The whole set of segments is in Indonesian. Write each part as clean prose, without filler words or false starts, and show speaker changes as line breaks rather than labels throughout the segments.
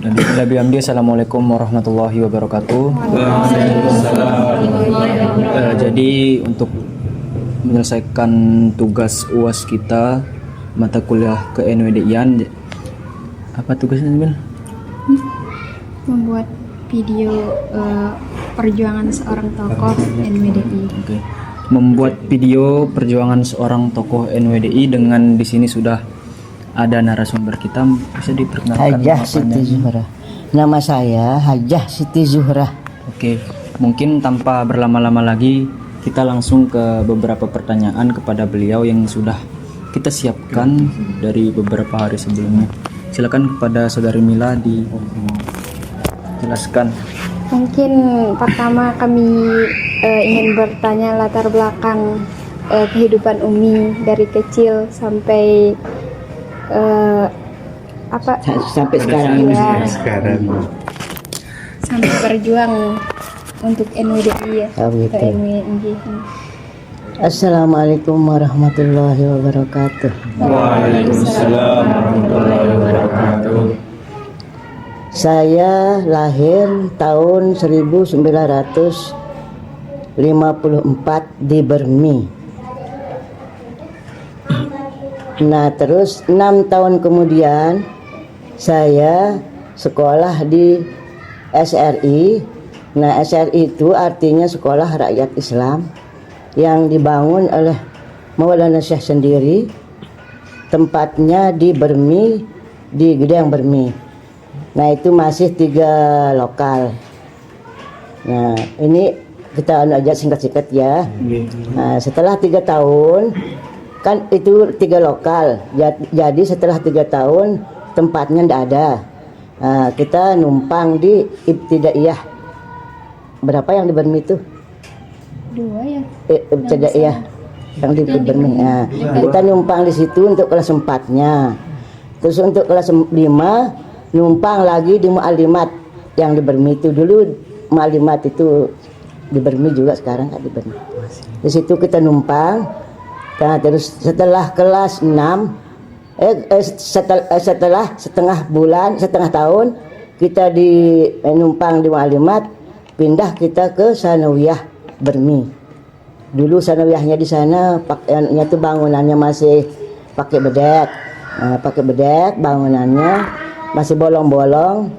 Dan Nabi Hamdi, Assalamualaikum warahmatullahi wabarakatuh. Jadi untuk menyelesaikan tugas UAS kita mata kuliah ke NWDI-an, apa tugasnya Bil?
Membuat video perjuangan seorang tokoh NWDI.
Oke. Membuat video perjuangan seorang tokoh NWDI dengan di sini sudah ada narasumber kita, bisa diperkenalkan.
Hajah Siti Zuhra. Nama saya Hajah Siti Zuhra.
Oke, mungkin tanpa berlama-lama lagi kita langsung ke beberapa pertanyaan kepada beliau yang sudah kita siapkan dari beberapa hari sebelumnya. Silakan kepada Saudari Mila dijelaskan.
Mungkin pertama kami ingin bertanya latar belakang kehidupan Umi dari kecil sampai
Sampai sekarang ini.
ya, sampai berjuang untuk NWDI ya.
Oh, gitu.
Ke NWDI.
Assalamualaikum warahmatullahi wabarakatuh.
Waalaikumsalam warahmatullahi wabarakatuh.
Saya lahir tahun 1954 di Bermi. Nah, terus 6 tahun kemudian saya sekolah di SRI. Nah, SRI itu artinya Sekolah Rakyat Islam yang dibangun oleh Maulana Syekh sendiri. Tempatnya di Bermi, di Gedeng Bermi. Nah, itu masih 3 lokal. Nah, ini kita aja singkat-singkat ya. Nah, setelah 3 tahun, kan itu 3 lokal. Jadi setelah 3 tahun tempatnya tidak ada. Nah, kita numpang di Ibtidaiyah. Berapa yang di Bermi itu?
2 ya.
Ibtidaiyah yang di Bermi. Nah, kita numpang di situ untuk kelas 4-nya. Terus untuk kelas 5 numpang lagi di Mu'alimat yang di Bermi itu. Dulu Mu'alimat itu di Bermi juga, sekarang nggak di Bermi. Di situ kita numpang. Nah, terus setelah kelas 6 setelah setengah tahun kita numpang di Mu'alimat, pindah kita ke Sanawiyah Bermi. Dulu Sanawiyahnya di sana pakaiannya tuh bangunannya masih pakai bedek. Nah, pakai bedek, bangunannya masih bolong-bolong.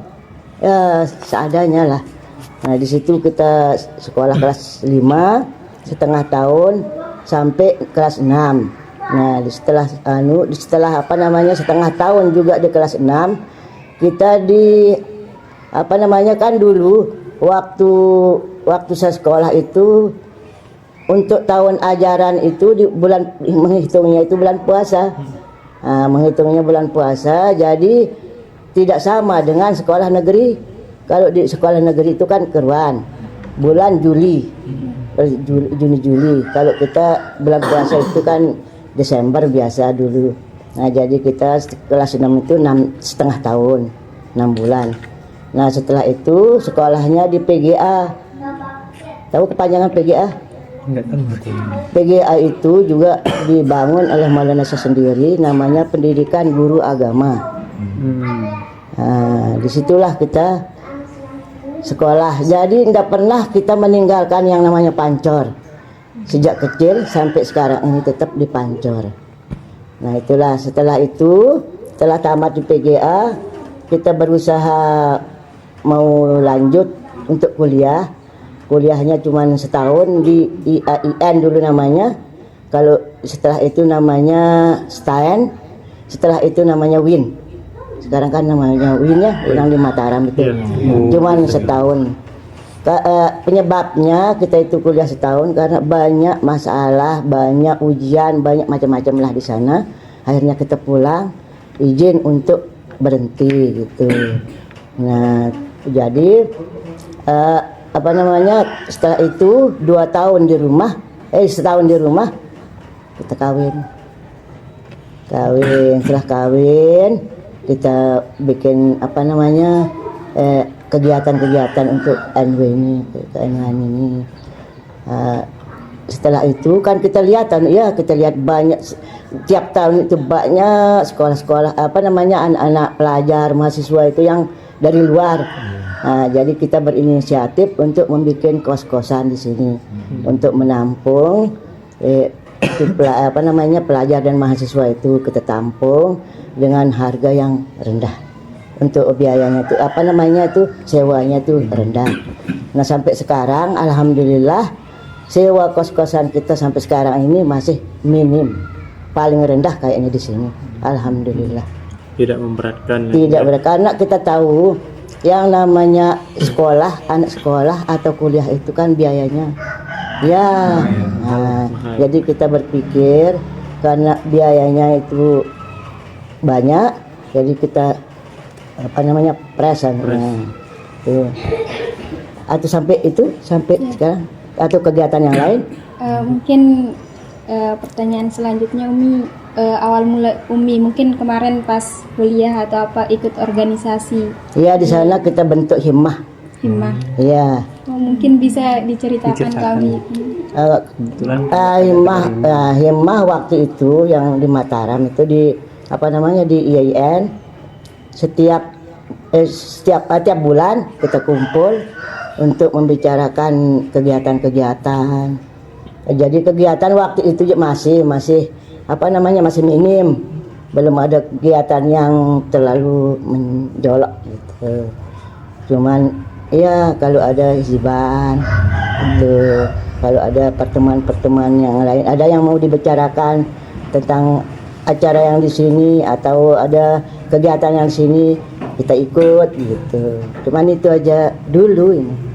Ya, seadanya lah. Nah, di situ kita sekolah kelas 5 setengah tahun sampai kelas 6. Nah, setelah setengah tahun juga di kelas 6 kita kan dulu waktu saya sekolah itu untuk tahun ajaran itu di bulan, menghitungnya itu bulan puasa. Nah, menghitungnya bulan puasa, jadi tidak sama dengan sekolah negeri. Kalau di sekolah negeri itu kan keruan bulan Juni. Kalau kita bulan puasa itu kan Desember biasa dulu. Nah, jadi kita kelas 6 itu 6,5 tahun, 6 bulan. Nah, setelah itu sekolahnya di PGA. Tahu kepanjangan PGA?
Enggak tahu.
PGA itu juga dibangun oleh Maulana Syekh sendiri, namanya Pendidikan Guru Agama. Nah, disitulah kita sekolah. Jadi tidak pernah kita meninggalkan yang namanya Pancor. Sejak kecil sampai sekarang ini tetap di Pancor. Nah, itulah setelah tamat di PGA, kita berusaha mau lanjut untuk kuliah. Kuliahnya cuma setahun di IAIN dulu namanya. Kalau setelah itu namanya STAN, setelah itu namanya WIN. Sekarang kan namanya WIN ya, yang di Mataram itu. Cuman setahun. Penyebabnya kita itu kuliah setahun karena banyak masalah, banyak ujian, banyak macam-macam lah di sana. Akhirnya kita pulang, izin untuk berhenti gitu. Nah, jadi setelah itu 2 tahun di rumah, setahun di rumah kita kawin. Setelah kawin kita bikin kegiatan-kegiatan untuk NW ini, setelah itu kan kita lihat banyak, tiap tahun itu banyak sekolah-sekolah anak-anak pelajar mahasiswa itu yang dari luar. Nah, jadi kita berinisiatif untuk membuat kos-kosan di sini untuk menampung pelajar dan mahasiswa itu kita tampung dengan harga yang rendah. Untuk biayanya itu sewanya itu rendah. Nah, sampai sekarang alhamdulillah sewa kos-kosan kita sampai sekarang ini masih minim, paling rendah kayaknya di sini. Alhamdulillah.
Tidak memberatkan.
Tidak berat, karena kita tahu yang namanya sekolah, anak sekolah atau kuliah itu kan biayanya ya. Nah, jadi kita berpikir karena biayanya itu banyak, jadi kita present. Tuh. Atau sampai sekarang atau kegiatan yang lain.
Mungkin pertanyaan selanjutnya Umi, awal mula Umi mungkin kemarin pas kuliah atau apa ikut organisasi.
Iya, di sana kita bentuk himmah. Iya.
Mungkin bisa diceritakan kami.
Himmah waktu itu yang di Mataram itu di di IAIN setiap bulan kita kumpul untuk membicarakan kegiatan-kegiatan. Jadi kegiatan waktu itu masih minim, belum ada kegiatan yang terlalu menjolok gitu. Cuman ya kalau ada hizban itu, kalau ada pertemuan-pertemuan yang lain, ada yang mau dibicarakan tentang acara yang di sini atau ada kegiatan yang di sini, kita ikut gitu. Cuman itu aja dulu ini.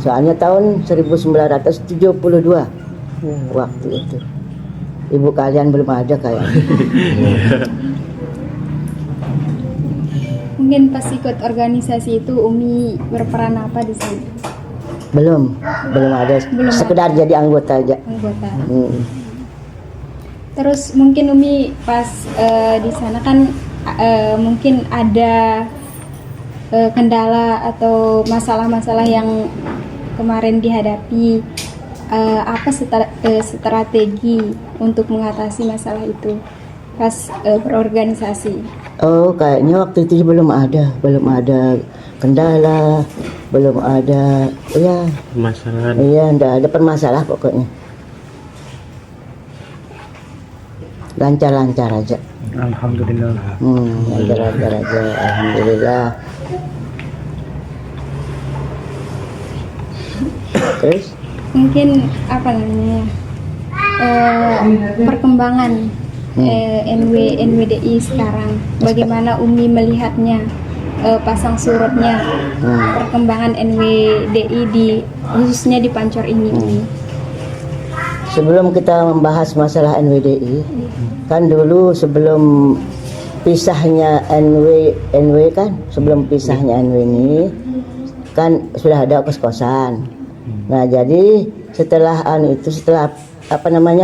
Soalnya tahun 1972 waktu itu. Ibu kalian belum ada kayaknya.
Mungkin pas ikut organisasi itu Umi berperan apa di sini?
Belum ada. Sekedar jadi anggota aja.
Terus mungkin Umi pas di sana kan mungkin ada kendala atau masalah-masalah yang kemarin dihadapi. Apa strategi untuk mengatasi masalah itu pas berorganisasi?
Oh, kayaknya waktu itu belum ada kendala, belum ada
permasalahan.
Iya, enggak ada permasalahan pokoknya. Lancar-lancar aja.
Alhamdulillah.
Lancar-lancar aja. Alhamdulillah. Terus?
Mungkin perkembangan NWDI sekarang, bagaimana Umi melihatnya, pasang surutnya, perkembangan NWDI khususnya di Pancor ini Umi?
Sebelum kita membahas masalah NWDI, kan dulu sebelum pisahnya NW kan, sebelum pisahnya NW ini kan sudah ada kos-kosan. Nah, jadi setelah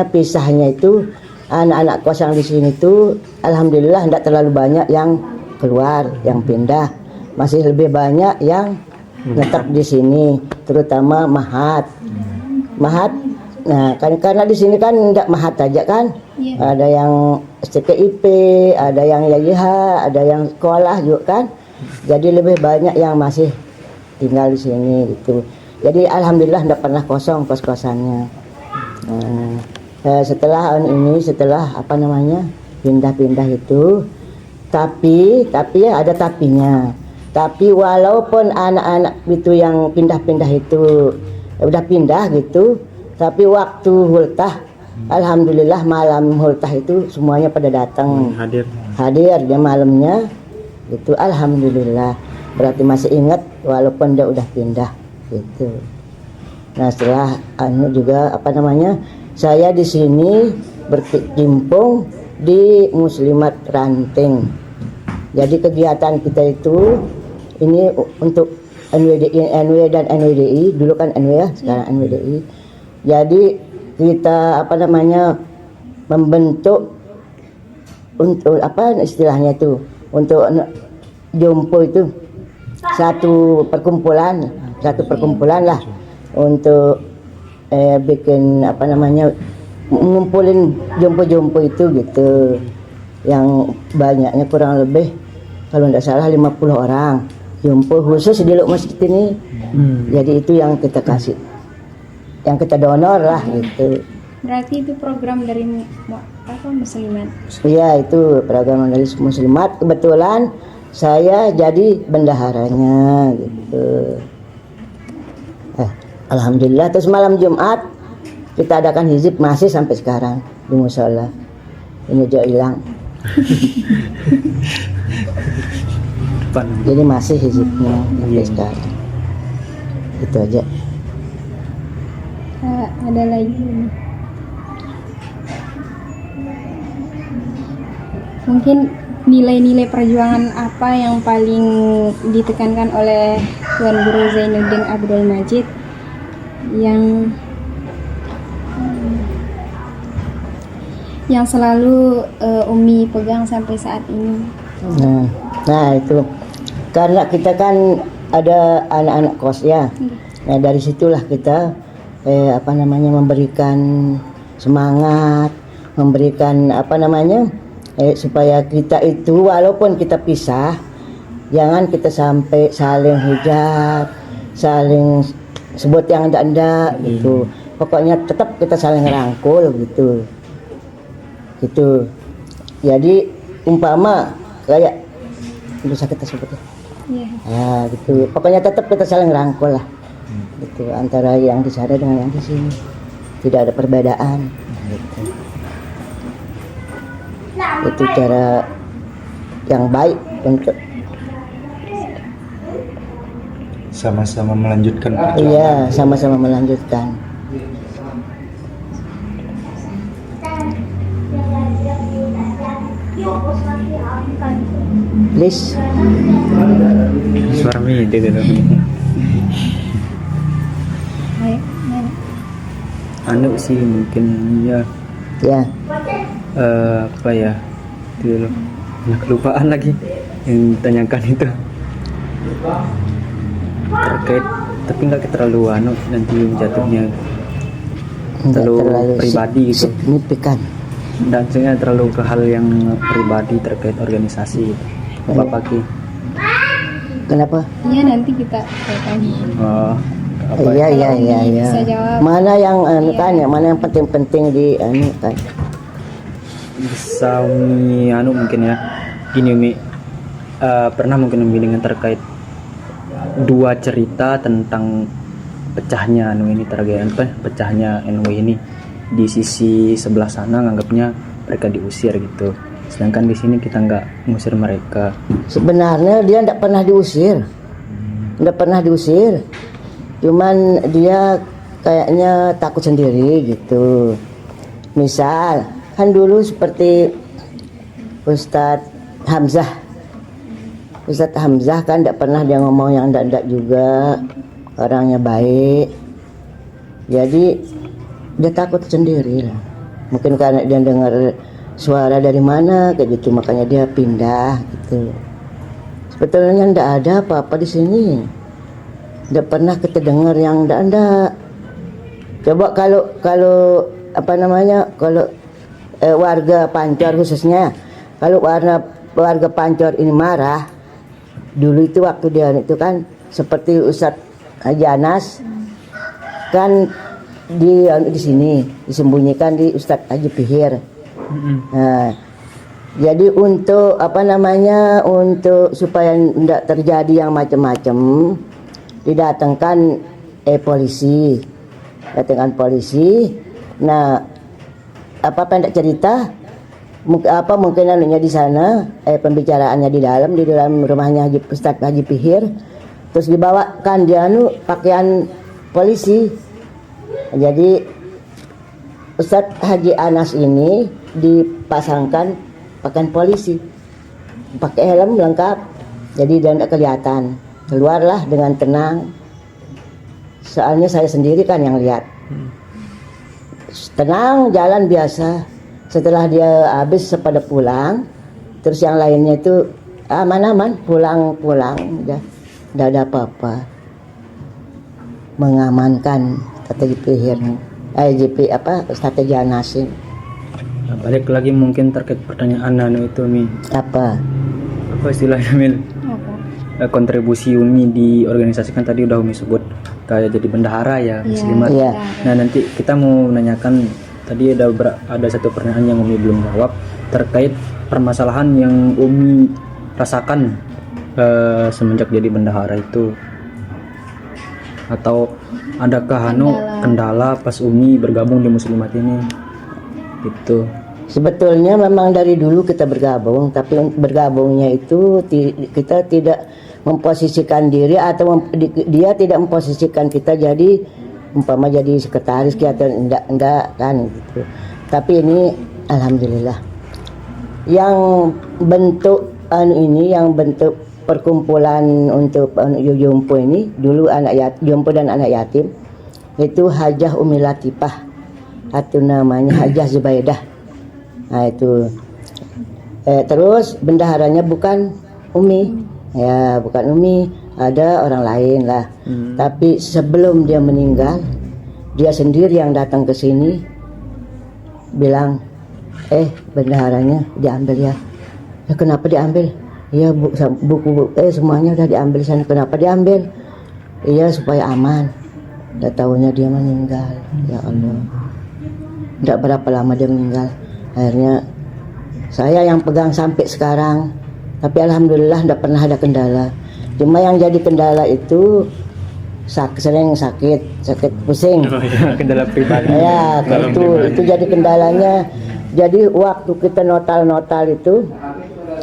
pisahnya itu, anak-anak kos yang di sini itu alhamdulillah tidak terlalu banyak yang keluar, yang pindah. Masih lebih banyak yang tetap di sini, terutama mahat. Nah, karena di sini kan tidak mahat aja kan. Ada yang STPIP, ada yang YIH, ada yang sekolah juga kan. Jadi lebih banyak yang masih tinggal di sini gitu. Jadi alhamdulillah tidak pernah kosong kos-kosannya. Setelah pindah-pindah itu, tapi ya ada tapinya. Tapi walaupun anak-anak itu yang pindah-pindah itu udah pindah gitu, tapi waktu hultah, alhamdulillah malam hultah itu semuanya pada datang. Hadir dia malamnya, itu alhamdulillah. Berarti masih ingat walaupun dia udah pindah gitu. Nah, setelah juga saya di sini berkecimpung di Muslimat Ranting. Jadi kegiatan kita itu ini untuk NW dan NWDI, dulu kan NW ya, sekarang NWDI. Jadi kita membentuk untuk istilahnya itu, untuk jompo itu satu perkumpulan lah untuk bikin ngumpulin jompo-jompo itu gitu, yang banyaknya kurang lebih kalau tidak salah 50 orang jumpa khusus di Luk Masjid ini. Jadi itu yang kita kasih, yang kita donor lah gitu.
Berarti itu program dari muslimat.
Iya, itu program dari muslimat. Kebetulan saya jadi bendaharanya gitu. Alhamdulillah. Terus malam Jumat kita adakan hizib masih sampai sekarang di musola. Ini juga hilang. Jadi masih hizibnya sampai sekarang. Itu aja.
Ada lagi. Mungkin nilai-nilai perjuangan apa yang paling ditekankan oleh Tuan Guru Zainuddin Abdul Majid yang selalu Umi pegang sampai saat ini?
Nah itu karena kita kan ada anak-anak kos ya. Nah dari situlah kita memberikan semangat, memberikan supaya kita itu walaupun kita pisah, jangan kita sampai saling hujat, saling sebut yang anda gitu. Pokoknya tetap kita saling rangkul gitu. Gitu. Jadi umpama kayak bisa kita sebutnya. Nah, gitu. Pokoknya tetap kita saling rangkul lah. Gitu antara yang di sana dengan yang di sini. Tidak ada perbedaan. Gitu. Itu cara yang baik untuk
sama-sama melanjutkan perjuangan.
Iya, sama-sama melanjutkan. Please.
Suami itu anu sih mungkin ya apa ya itu loh, kelupaan lagi yang tanyakan itu terkait, tapi nggak terlalu anu nanti jatuhnya terlalu pribadi gitu,
signifikan
dan sebenarnya terlalu ke hal yang pribadi terkait organisasi gitu. Bapak Ki,
kenapa?
Iya, nanti kita tanya.
Iya.
Bisa jawab.
Mana yang mana yang penting-penting di kan?
Bisa Umi mungkin ya gini Umi, pernah mungkin Umi dengan terkait dua cerita tentang pecahnya ini pecahnya NW ini. Di sisi sebelah sana nganggapnya mereka diusir gitu, sedangkan di sini kita nggak ngusir mereka.
Sebenarnya dia tidak pernah diusir, cuman dia kayaknya takut sendiri gitu. Misal kan dulu seperti Ustadz Hamzah kan tidak pernah dia ngomong yang tidak juga, orangnya baik. Jadi dia takut sendiri lah. Mungkin karena dia dengar suara dari mana kayak gitu, makanya dia pindah gitu. Sebetulnya tidak ada apa-apa di sini. Tidak pernah kita dengar yang tidak ada. Coba kalau warga Pancor khususnya, kalau warga Pancor ini marah, dulu itu waktu dia itu kan seperti Ustadz Haji Anas kan di sini disembunyikan di Ustadz Haji Pihir. Nah, jadi untuk untuk supaya tidak terjadi yang macam-macam, didatangkan polisi. Nah, pendek cerita mungkin di sana pembicaraannya di dalam rumahnya Ustadz Haji Pihir, terus dibawakan dia pakaian polisi. Jadi Ustadz Haji Anas ini dipasangkan pakaian polisi, pakai helm lengkap, jadi dia tidak kelihatan. Keluarlah dengan tenang, soalnya saya sendiri kan yang lihat. Tenang, jalan biasa. Setelah dia habis pada pulang, terus yang lainnya itu aman-aman pulang, udah tidak ada apa-apa. Mengamankan strategi Pihir, strategi Anasin.
Balik lagi mungkin terkait pertanyaan itu Mi.
Apa?
apa istilahnya Mil?
Apa?
Kontribusi Umi di organisasi kan tadi udah Umi sebut kayak jadi bendahara ya, muslimat.
Iya.
Nah nanti kita mau menanyakan tadi ada satu pertanyaan yang Umi belum jawab terkait permasalahan yang Umi rasakan semenjak jadi bendahara itu, atau adakah kendala pas Umi bergabung di muslimat ini gitu.
Sebetulnya memang dari dulu kita bergabung, tapi bergabungnya itu kita tidak memposisikan diri atau dia tidak memposisikan kita jadi umpama jadi sekretaris atau enggak kan gitu. Tapi ini alhamdulillah yang bentuk yang bentuk perkumpulan untuk Jompo ini dulu Jompo dan anak yatim itu Hajah Umi Latifah atau namanya Hajah Zubaidah. Nah itu terus bendaharanya bukan Umi, ya bukan Umi, ada orang lain lah. Tapi sebelum dia meninggal, dia sendiri yang datang ke sini bilang, bendaharanya diambil ya. Ya kenapa diambil? Iya buku semuanya udah diambil sana. Kenapa diambil? Iya supaya aman. Udah tahunya dia meninggal. Ya Allah. Tidak berapa lama dia meninggal. Akhirnya saya yang pegang sampai sekarang, tapi alhamdulillah tidak pernah ada kendala. Cuma yang jadi kendala itu sering sakit pusing.
Kendala pribadi.
Ya itu jadi kendalanya. Jadi waktu kita notal itu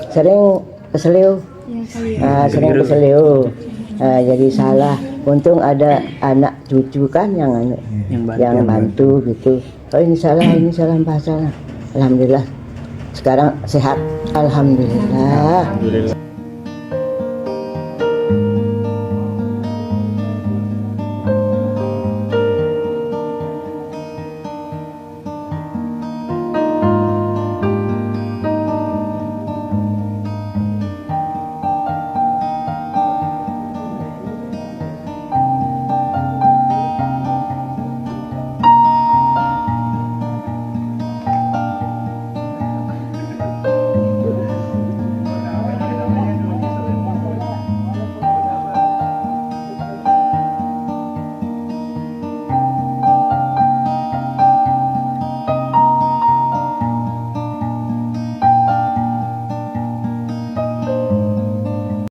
sering keseliu. Sering keseliu. Jadi salah. Untung ada anak cucu kan yang bantu gitu. Oh ini salah bahasa. Alhamdulillah sekarang sehat. Alhamdulillah.